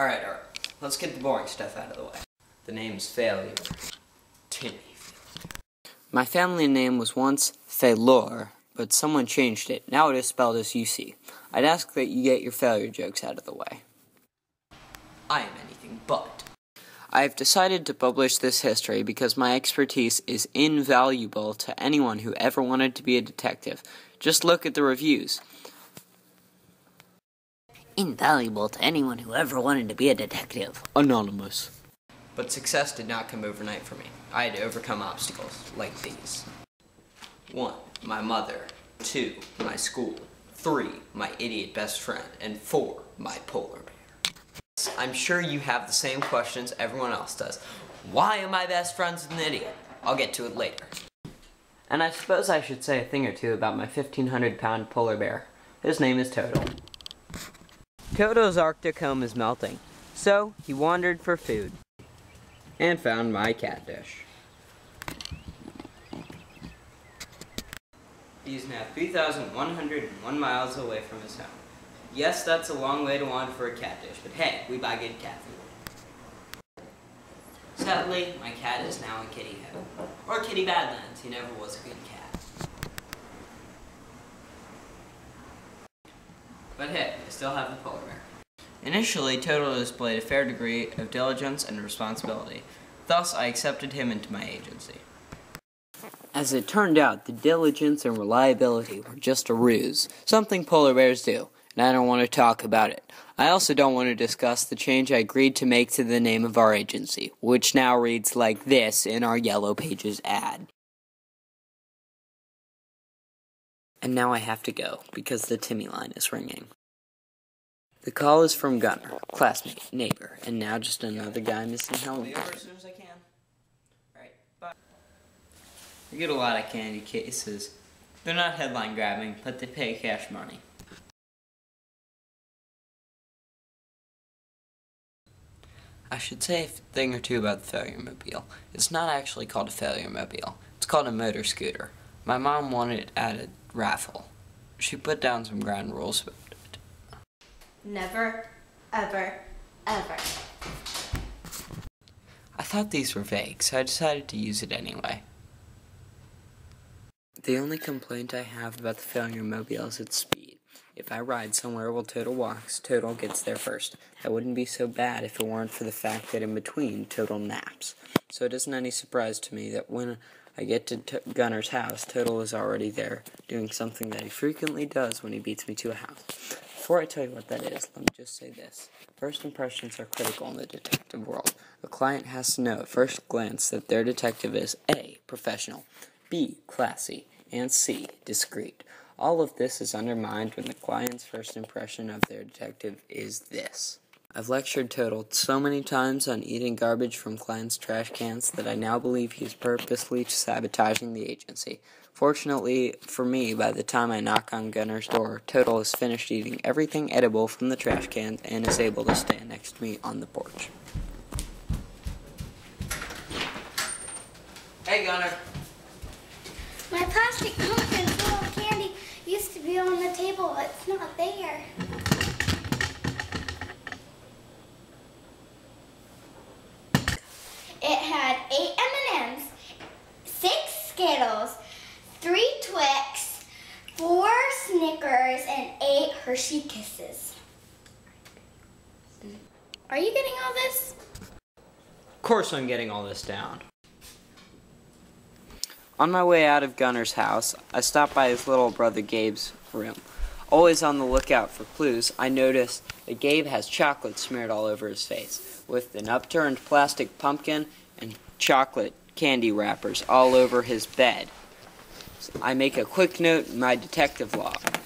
Alright. Let's get the boring stuff out of the way. The name's Failure. Timmy. My family name was once Failure, but someone changed it. Now it is spelled as you see. I'd ask that you get your failure jokes out of the way. I am anything but. I have decided to publish this history because my expertise is invaluable to anyone who ever wanted to be a detective. Just look at the reviews. Invaluable to anyone who ever wanted to be a detective. Anonymous. But success did not come overnight for me. I had to overcome obstacles like these. 1. My mother. 2. My school. 3. My idiot best friend. And 4. My polar bear. I'm sure you have the same questions everyone else does. Why am I best friends with an idiot? I'll get to it later. And I suppose I should say a thing or two about my 1,500-pound polar bear. His name is Toto. Toto's Arctic home is melting, so he wandered for food and found my cat dish. He is now 3,101 miles away from his home. Yes, that's a long way to wander for a cat dish, but hey, we buy good cat food. Sadly, my cat is now in kitty heaven, or kitty badlands. He never was a good cat. But hey, I still have the polar bear. Initially, Toto displayed a fair degree of diligence and responsibility. Thus, I accepted him into my agency. As it turned out, the diligence and reliability were just a ruse, something polar bears do, and I don't want to talk about it. I also don't want to discuss the change I agreed to make to the name of our agency, which now reads like this in our Yellow Pages ad. And now I have to go, because the Timmy line is ringing. The call is from Gunner, classmate, neighbor, and now just another guy missing Halloween. I'll be over as soon as I can. Alright, bye. We get a lot of candy cases. They're not headline grabbing, but they pay cash money. I should say a thing or two about the Failure Mobile. It's not actually called a Failure Mobile. It's called a motor scooter. My mom wanted it at a raffle. She put down some ground rules about it. Never, ever, ever. I thought these were vague, so I decided to use it anyway. The only complaint I have about the Failure Mobile is its speed. If I ride somewhere while Toto walks, Toto gets there first. That wouldn't be so bad if it weren't for the fact that in between, Toto naps. So it isn't any surprise to me that when I get to Gunner's house, Toto is already there, doing something that he frequently does when he beats me to a house. Before I tell you what that is, let me just say this. First impressions are critical in the detective world. A client has to know at first glance that their detective is A. Professional, B. Classy, and C. Discreet. All of this is undermined when the client's first impression of their detective is this. I've lectured Toto so many times on eating garbage from clients' trash cans that I now believe he is purposely sabotaging the agency. Fortunately for me, by the time I knock on Gunner's door, Toto has finished eating everything edible from the trash cans and is able to stand next to me on the porch. Hey, Gunner. My plastic pumpkin full of candy used to be on the table, but it's not there. It had 8 M&Ms, 6 Skittles, 3 Twix, 4 Snickers, and 8 Hershey Kisses. Are you getting all this? Of course I'm getting all this down. On my way out of Gunner's house, I stopped by his little brother Gabe's room. Always on the lookout for clues, I noticed that Gabe has chocolate smeared all over his face, with an upturned plastic pumpkin and chocolate candy wrappers all over his bed. So I make a quick note in my detective log.